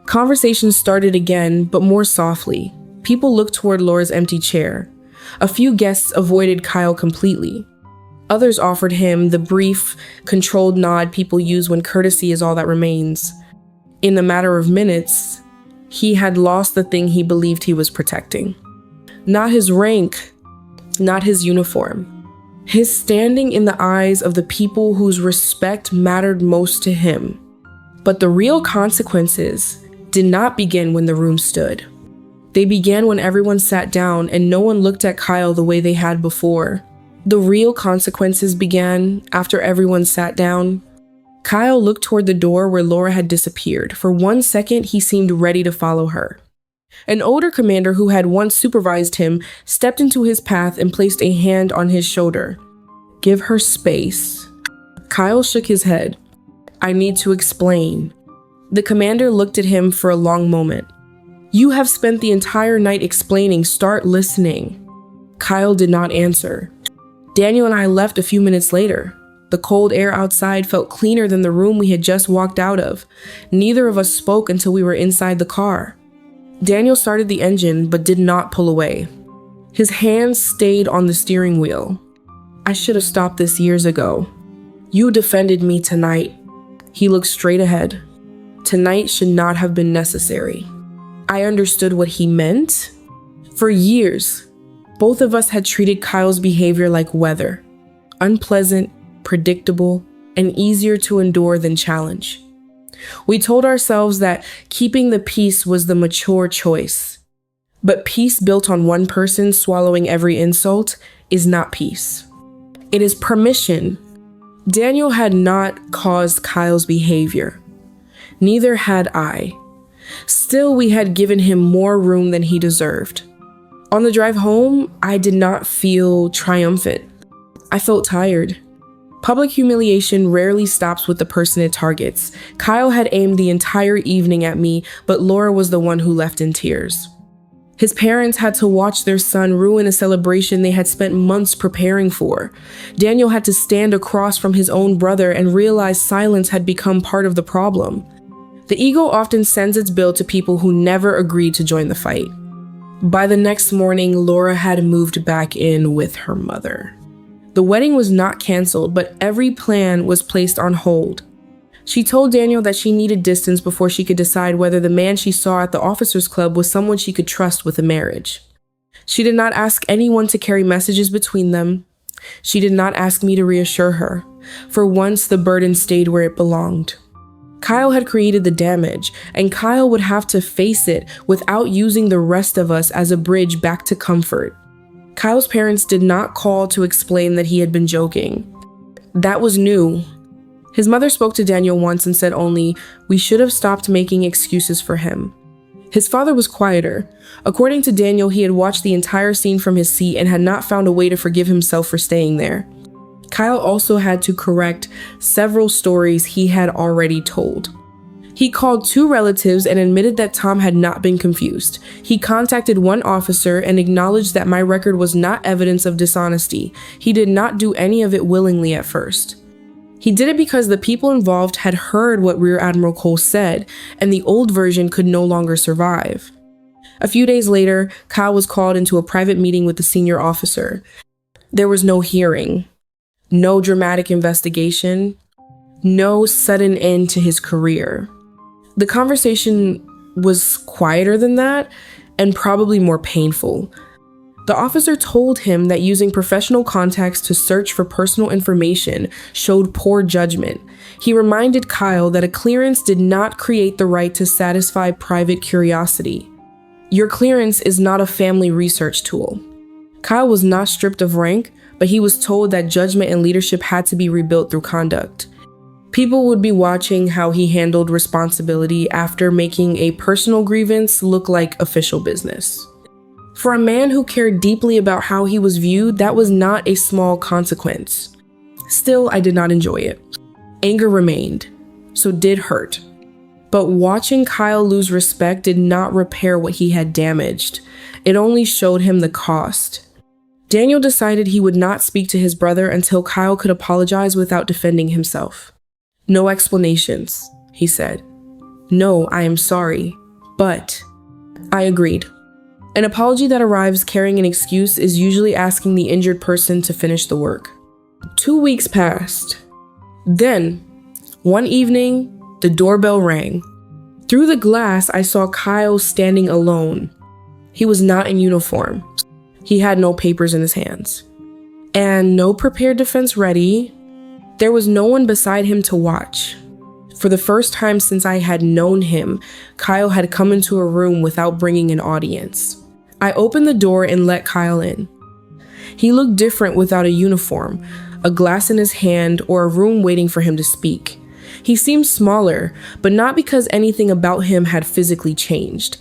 Conversation started again, but more softly. People looked toward Laura's empty chair. A few guests avoided Kyle completely. Others offered him the brief, controlled nod people use when courtesy is all that remains. In the matter of minutes, he had lost the thing he believed he was protecting. Not his rank, not his uniform. His standing in the eyes of the people whose respect mattered most to him. But the real consequences did not begin when the room stood. They began when everyone sat down and no one looked at Kyle the way they had before. The real consequences began after everyone sat down. Kyle looked toward the door where Laura had disappeared. For 1 second, he seemed ready to follow her. An older commander who had once supervised him stepped into his path and placed a hand on his shoulder. Give her space. Kyle shook his head. I need to explain. The commander looked at him for a long moment. You have spent the entire night explaining. Start listening. Kyle did not answer. Daniel and I left a few minutes later. The cold air outside felt cleaner than the room we had just walked out of. Neither of us spoke until we were inside the car. Daniel started the engine, but did not pull away. His hands stayed on the steering wheel. I should have stopped this years ago. You defended me tonight. He looked straight ahead. Tonight should not have been necessary. I understood what he meant. For years, both of us had treated Kyle's behavior like weather. Unpleasant, predictable, and easier to endure than challenge. We told ourselves that keeping the peace was the mature choice. But peace built on one person swallowing every insult is not peace. It is permission. Daniel had not caused Kyle's behavior. Neither had I. Still, we had given him more room than he deserved. On the drive home, I did not feel triumphant. I felt tired. Public humiliation rarely stops with the person it targets. Kyle had aimed the entire evening at me, but Laura was the one who left in tears. His parents had to watch their son ruin a celebration they had spent months preparing for. Daniel had to stand across from his own brother and realize silence had become part of the problem. The ego often sends its bill to people who never agreed to join the fight. By the next morning, Laura had moved back in with her mother. The wedding was not canceled, but every plan was placed on hold. She told Daniel that she needed distance before she could decide whether the man she saw at the officers' club was someone she could trust with a marriage. She did not ask anyone to carry messages between them. She did not ask me to reassure her. For once, the burden stayed where it belonged. Kyle had created the damage, and Kyle would have to face it without using the rest of us as a bridge back to comfort. Kyle's parents did not call to explain that he had been joking. That was new. His mother spoke to Daniel once and said only, "We should have stopped making excuses for him." His father was quieter. According to Daniel, he had watched the entire scene from his seat and had not found a way to forgive himself for staying there. Kyle also had to correct several stories he had already told. He called 2 relatives and admitted that Tom had not been confused. He contacted one officer and acknowledged that my record was not evidence of dishonesty. He did not do any of it willingly at first. He did it because the people involved had heard what Rear Admiral Cole said, and the old version could no longer survive. A few days later, Kyle was called into a private meeting with the senior officer. There was no hearing, no dramatic investigation, no sudden end to his career. The conversation was quieter than that and probably more painful. The officer told him that using professional contacts to search for personal information showed poor judgment. He reminded Kyle that a clearance did not create the right to satisfy private curiosity. Your clearance is not a family research tool. Kyle was not stripped of rank, but he was told that judgment and leadership had to be rebuilt through conduct. People would be watching how he handled responsibility after making a personal grievance look like official business. For a man who cared deeply about how he was viewed, that was not a small consequence. Still, I did not enjoy it. Anger remained, so did hurt. But watching Kyle lose respect did not repair what he had damaged. It only showed him the cost. Daniel decided he would not speak to his brother until Kyle could apologize without defending himself. "No explanations," he said. "No, I am sorry, but..." I agreed. An apology that arrives carrying an excuse is usually asking the injured person to finish the work. 2 weeks passed. Then, one evening, the doorbell rang. Through the glass, I saw Kyle standing alone. He was not in uniform. He had no papers in his hands. And no prepared defense ready. There was no one beside him to watch. For the first time since I had known him, Kyle had come into a room without bringing an audience. I opened the door and let Kyle in. He looked different without a uniform, a glass in his hand, or a room waiting for him to speak. He seemed smaller, but not because anything about him had physically changed.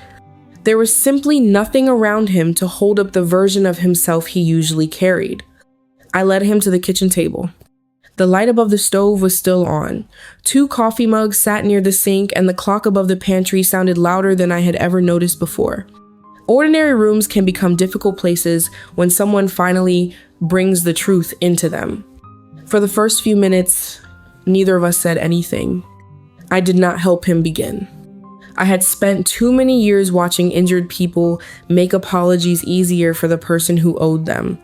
There was simply nothing around him to hold up the version of himself he usually carried. I led him to the kitchen table. The light above the stove was still on. 2 coffee mugs sat near the sink, and the clock above the pantry sounded louder than I had ever noticed before. Ordinary rooms can become difficult places when someone finally brings the truth into them. For the first few minutes, neither of us said anything. I did not help him begin. I had spent too many years watching injured people make apologies easier for the person who owed them.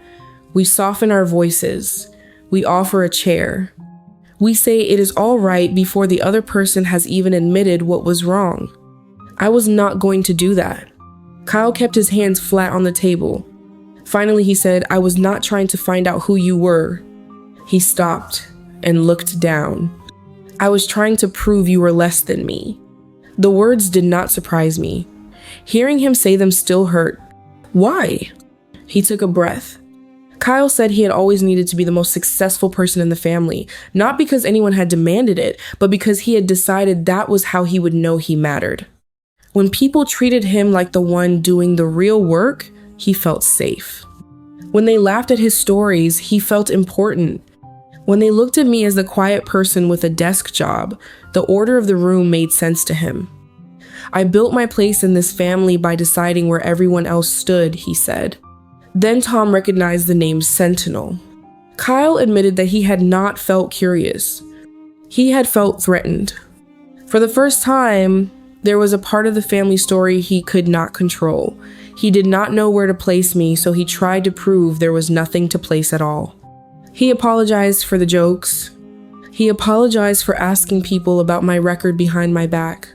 We soften our voices. We offer a chair. We say it is all right before the other person has even admitted what was wrong. I was not going to do that. Kyle kept his hands flat on the table. Finally, he said, "I was not trying to find out who you were." He stopped and looked down. "I was trying to prove you were less than me." The words did not surprise me. Hearing him say them still hurt. "Why?" He took a breath. Kyle said he had always needed to be the most successful person in the family, not because anyone had demanded it, but because he had decided that was how he would know he mattered. When people treated him like the one doing the real work, he felt safe. When they laughed at his stories, he felt important. When they looked at me as the quiet person with a desk job, the order of the room made sense to him. "I built my place in this family by deciding where everyone else stood," he said. Then Tom recognized the name Sentinel. Kyle admitted that he had not felt curious. He had felt threatened. For the first time, there was a part of the family story he could not control. He did not know where to place me, so he tried to prove there was nothing to place at all. He apologized for the jokes. He apologized for asking people about my record behind my back.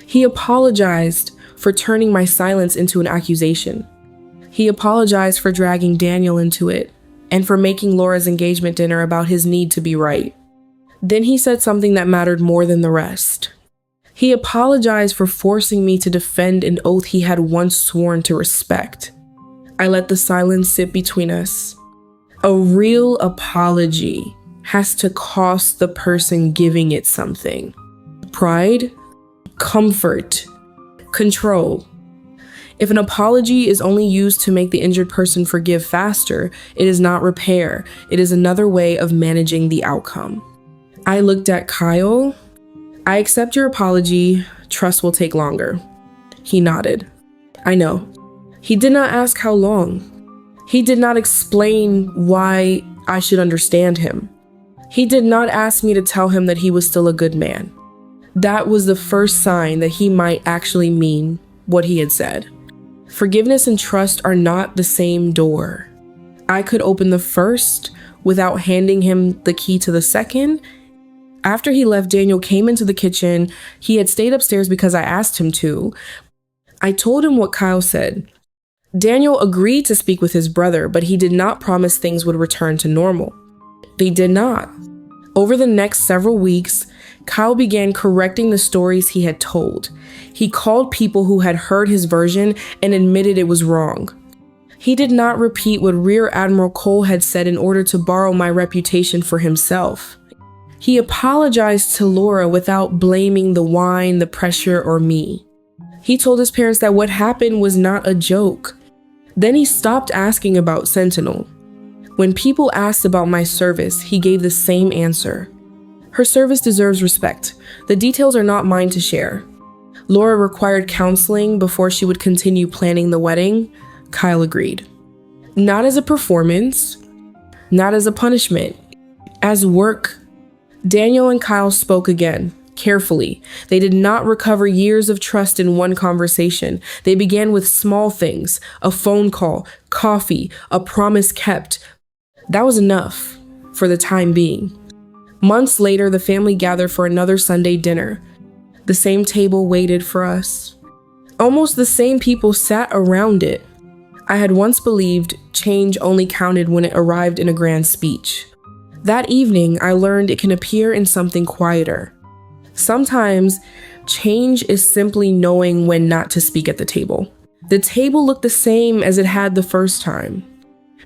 He apologized for turning my silence into an accusation. He apologized for dragging Daniel into it and for making Laura's engagement dinner about his need to be right. Then he said something that mattered more than the rest. He apologized for forcing me to defend an oath he had once sworn to respect. I let the silence sit between us. A real apology has to cost the person giving it something. Pride, comfort, control. If an apology is only used to make the injured person forgive faster, it is not repair. It is another way of managing the outcome. I looked at Kyle. I accept your apology. Trust will take longer. He nodded. I know. He did not ask how long. He did not explain why I should understand him. He did not ask me to tell him that he was still a good man. That was the first sign that he might actually mean what he had said. Forgiveness and trust are not the same door. I could open the first without handing him the key to the second. After he left, Daniel came into the kitchen. He had stayed upstairs because I asked him to. I told him what Kyle said. Daniel agreed to speak with his brother, but he did not promise things would return to normal. They did not. Over the next several weeks, Kyle began correcting the stories he had told. He called people who had heard his version and admitted it was wrong. He did not repeat what Rear Admiral Cole had said in order to borrow my reputation for himself. He apologized to Laura without blaming the wine, the pressure, or me. He told his parents that what happened was not a joke. Then he stopped asking about Sentinel. When people asked about my service, he gave the same answer. Her service deserves respect. The details are not mine to share. Laura required counseling before she would continue planning the wedding. Kyle agreed. Not as a performance, not as a punishment, as work. Daniel and Kyle spoke again, carefully. They did not recover years of trust in one conversation. They began with small things, a phone call, coffee, a promise kept. That was enough for the time being. Months later, the family gathered for another Sunday dinner. The same table waited for us. Almost the same people sat around it. I had once believed change only counted when it arrived in a grand speech. That evening, I learned it can appear in something quieter. Sometimes, change is simply knowing when not to speak at the table. The table looked the same as it had the first time.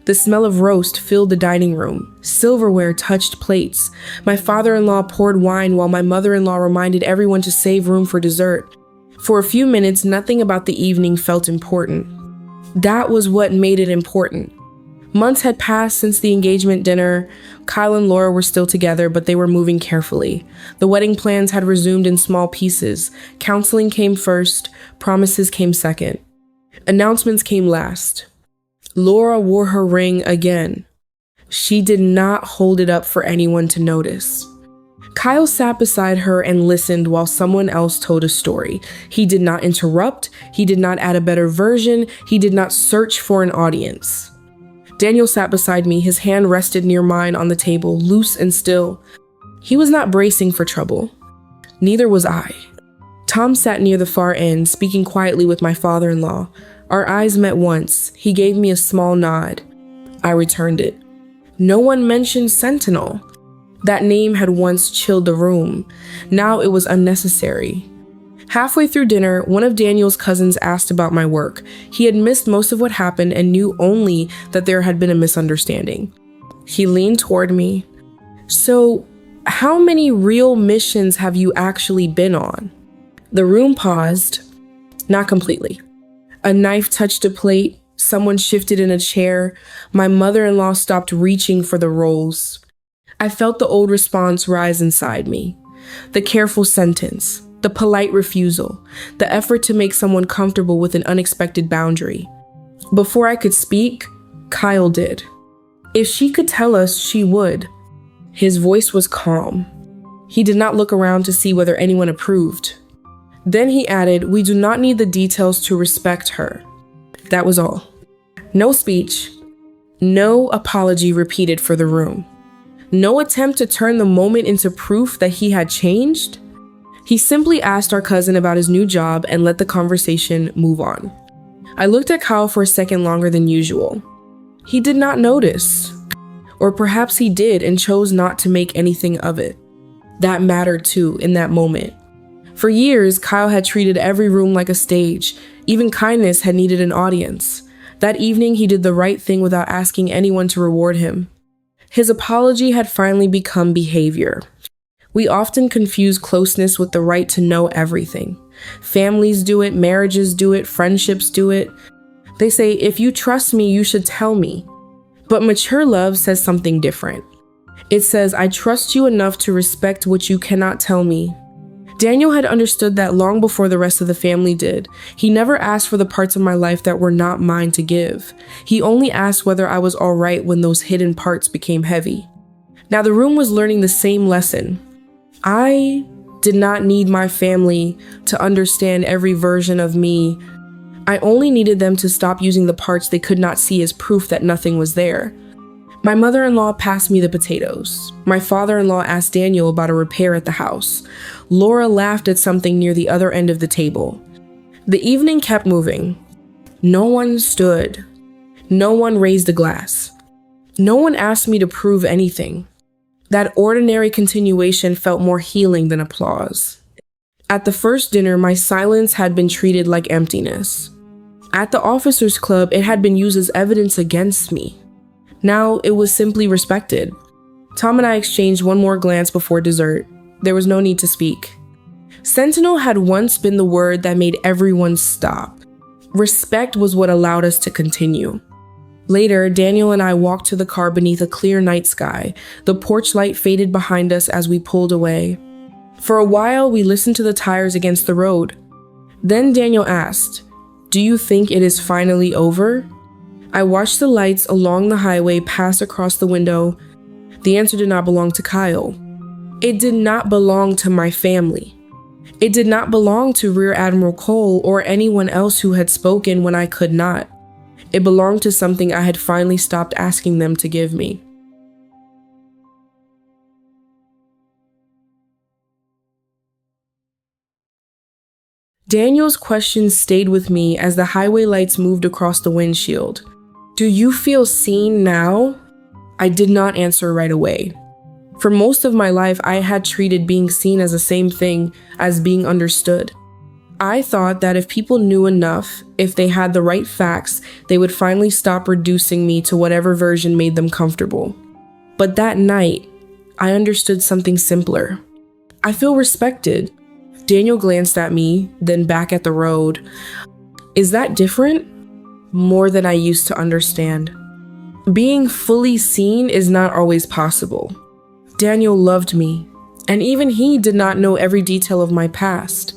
The smell of roast filled the dining room. Silverware touched plates. My father-in-law poured wine while my mother-in-law reminded everyone to save room for dessert. For a few minutes, nothing about the evening felt important. That was what made it important. Months had passed since the engagement dinner. Kyle and Laura were still together, but they were moving carefully. The wedding plans had resumed in small pieces. Counseling came first. Promises came second. Announcements came last. Laura wore her ring again. She did not hold it up for anyone to notice. Kyle sat beside her and listened while someone else told a story. He did not interrupt. He did not add a better version. He did not search for an audience. Daniel sat beside me. His hand rested near mine on the table, loose and still. He was not bracing for trouble. Neither was I. Tom sat near the far end, speaking quietly with my father-in-law. Our eyes met once. He gave me a small nod. I returned it. No one mentioned Sentinel. That name had once chilled the room. Now it was unnecessary. Halfway through dinner, one of Daniel's cousins asked about my work. He had missed most of what happened and knew only that there had been a misunderstanding. He leaned toward me. So, how many real missions have you actually been on? The room paused. Not completely. A knife touched a plate. Someone shifted in a chair. My mother-in-law stopped reaching for the rolls. I felt the old response rise inside me. The careful sentence, the polite refusal, the effort to make someone comfortable with an unexpected boundary. Before I could speak, Kyle did. If she could tell us, she would. His voice was calm. He did not look around to see whether anyone approved. Then he added, "We do not need the details to respect her." That was all. No speech, no apology repeated for the room. No attempt to turn the moment into proof that he had changed. He simply asked our cousin about his new job and let the conversation move on. I looked at Kyle for a second longer than usual. He did not notice. Or perhaps he did and chose not to make anything of it. That mattered too in that moment. For years, Kyle had treated every room like a stage. Even kindness had needed an audience. That evening, he did the right thing without asking anyone to reward him. His apology had finally become behavior. We often confuse closeness with the right to know everything. Families do it, marriages do it, friendships do it. They say, if you trust me, you should tell me. But mature love says something different. It says, I trust you enough to respect what you cannot tell me. Daniel had understood that long before the rest of the family did. He never asked for the parts of my life that were not mine to give. He only asked whether I was all right when those hidden parts became heavy. Now the room was learning the same lesson. I did not need my family to understand every version of me. I only needed them to stop using the parts they could not see as proof that nothing was there. My mother-in-law passed me the potatoes. My father-in-law asked Daniel about a repair at the house. Laura laughed at something near the other end of the table. The evening kept moving. No one stood. No one raised a glass. No one asked me to prove anything. That ordinary continuation felt more healing than applause. At the first dinner, my silence had been treated like emptiness. At the officers' club, it had been used as evidence against me. Now it was simply respected. Tom and I exchanged one more glance before dessert. There was no need to speak. Sentinel had once been the word that made everyone stop. Respect was what allowed us to continue. Later, Daniel and I walked to the car beneath a clear night sky. The porch light faded behind us as we pulled away. For a while, we listened to the tires against the road. Then Daniel asked, "Do you think it is finally over?" I watched the lights along the highway pass across the window. The answer did not belong to Kyle. It did not belong to my family. It did not belong to Rear Admiral Cole or anyone else who had spoken when I could not. It belonged to something I had finally stopped asking them to give me. Daniel's questions stayed with me as the highway lights moved across the windshield. "Do you feel seen now?" I did not answer right away. For most of my life, I had treated being seen as the same thing as being understood. I thought that if people knew enough, if they had the right facts, they would finally stop reducing me to whatever version made them comfortable. But that night, I understood something simpler. I feel respected. Daniel glanced at me, then back at the road. Is that different? More than I used to understand. Being fully seen is not always possible. Daniel loved me, and even he did not know every detail of my past.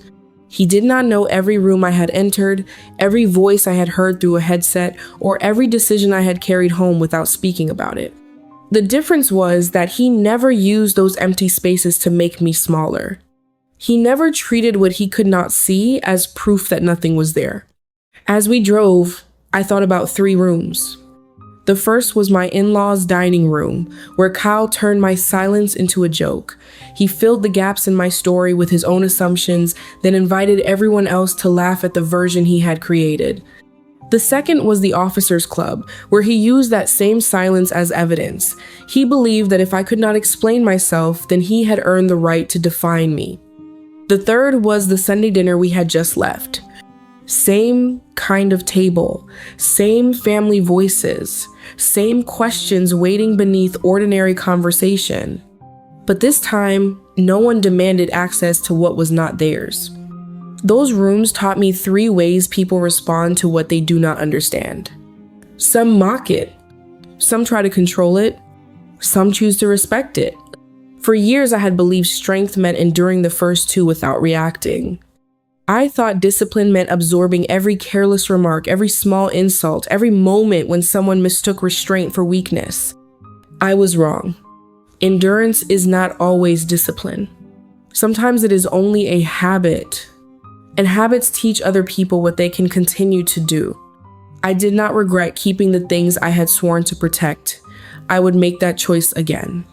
He did not know every room I had entered, every voice I had heard through a headset, or every decision I had carried home without speaking about it. The difference was that he never used those empty spaces to make me smaller. He never treated what he could not see as proof that nothing was there. As we drove, I thought about 3 rooms. The first was my in-laws' dining room, where Kyle turned my silence into a joke. He filled the gaps in my story with his own assumptions, then invited everyone else to laugh at the version he had created. The second was the officers' club, where he used that same silence as evidence. He believed that if I could not explain myself, then he had earned the right to define me. The third was the Sunday dinner we had just left. Same kind of table, same family voices, same questions waiting beneath ordinary conversation. But this time, no one demanded access to what was not theirs. Those rooms taught me 3 ways people respond to what they do not understand. Some mock it, some try to control it, some choose to respect it. For years, I had believed strength meant enduring the first 2 without reacting. I thought discipline meant absorbing every careless remark, every small insult, every moment when someone mistook restraint for weakness. I was wrong. Endurance is not always discipline. Sometimes it is only a habit, and habits teach other people what they can continue to do. I did not regret keeping the things I had sworn to protect. I would make that choice again.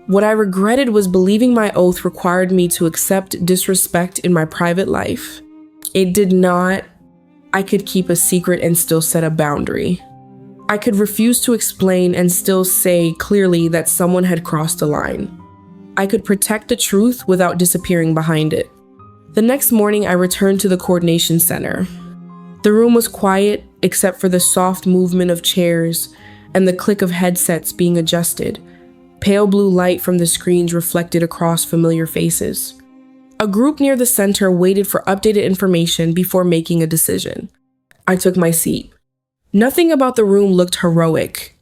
What I regretted was believing my oath required me to accept disrespect in my private life. It did not. I could keep a secret and still set a boundary. I could refuse to explain and still say clearly that someone had crossed a line. I could protect the truth without disappearing behind it. The next morning, I returned to the coordination center. The room was quiet except for the soft movement of chairs and the click of headsets being adjusted. Pale blue light from the screens reflected across familiar faces. A group near the center waited for updated information before making a decision. I took my seat. Nothing about the room looked heroic.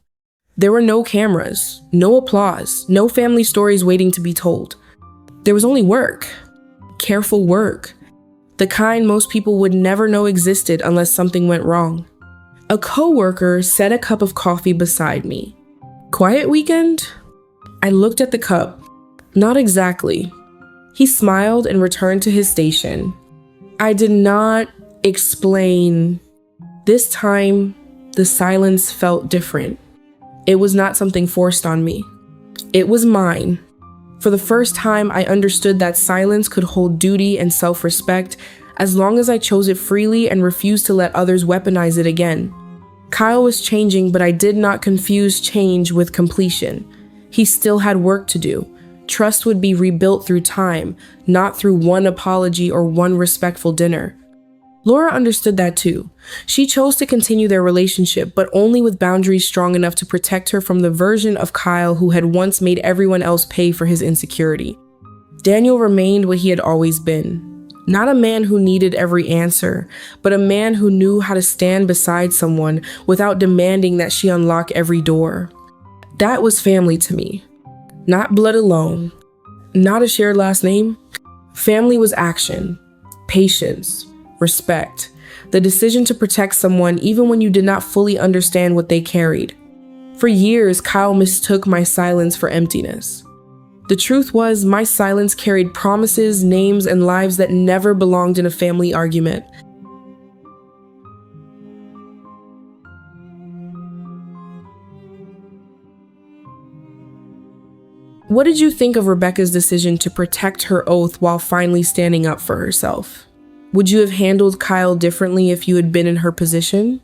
There were no cameras, no applause, no family stories waiting to be told. There was only work. Careful work. The kind most people would never know existed unless something went wrong. A coworker set a cup of coffee beside me. Quiet weekend? I looked at the cup. Not exactly. He smiled and returned to his station. I did not explain. This time, the silence felt different. It was not something forced on me. It was mine. For the first time, I understood that silence could hold duty and self-respect as long as I chose it freely and refused to let others weaponize it again. Kyle was changing, but I did not confuse change with completion. He still had work to do. Trust would be rebuilt through time, not through one apology or one respectful dinner. Laura understood that too. She chose to continue their relationship, but only with boundaries strong enough to protect her from the version of Kyle who had once made everyone else pay for his insecurity. Daniel remained what he had always been. Not a man who needed every answer, but a man who knew how to stand beside someone without demanding that she unlock every door. That was family to me. Not blood alone. Not a shared last name. Family was action, patience, respect, the decision to protect someone even when you did not fully understand what they carried. For years, Kyle mistook my silence for emptiness. The truth was, my silence carried promises, names, and lives that never belonged in a family argument. What did you think of Rebecca's decision to protect her oath while finally standing up for herself? Would you have handled Kyle differently if you had been in her position?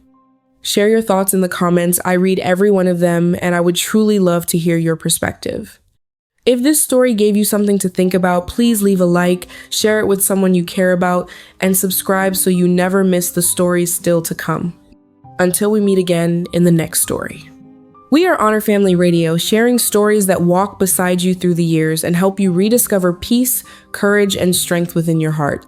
Share your thoughts in the comments. I read every one of them, and I would truly love to hear your perspective. If this story gave you something to think about, please leave a like, share it with someone you care about, and subscribe so you never miss the stories still to come. Until we meet again in the next story. We are Honor Family Radio, sharing stories that walk beside you through the years and help you rediscover peace, courage, and strength within your heart.